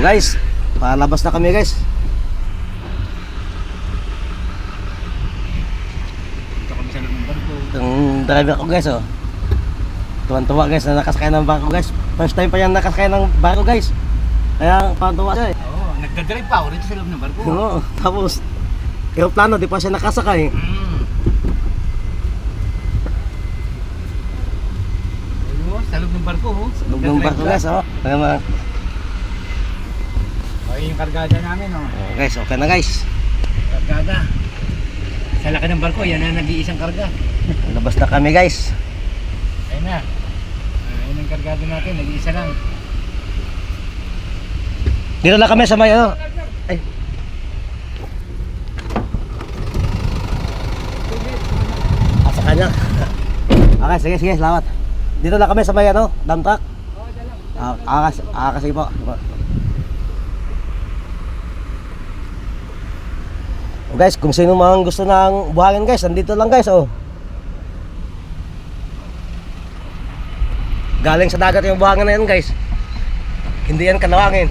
Guys, palabas na kami guys. Ito kami sa loob ng barko. Ang driver ko guys, oh. Tuwan-tuwa guys na nakasakay ng barko guys. First time pa yan nakasakay ng barko guys. Kaya tuwan-tuwa siya eh. Oo, nagdadrive pa ako rito sa loob ng barko. Oo, tapos aeroplano, di pa siya nakasakay. Ayun, sa loob ng barko. Sa loob ng barko guys, oh. Kaya mga... Ayun yung kargada namin, oh. Oh, guys, okay na guys. Kargada. Sa laki ng barko, yan na nag-iisang karga. Labas na kami guys. Ayun na. Ayun ang kargada natin, nag-iisa lang. Dito lang kami sa may ano. Ay. Sa kanya. Okay, sige, sige, salamat. Dito lang kami sa may ano, dump truck. Sige po. Oh, guys, kung sino mang gusto ng buhangin guys, nandito lang guys, oh. Galing sa dagat yung buhangin na yan guys. Hindi yan kalawangin.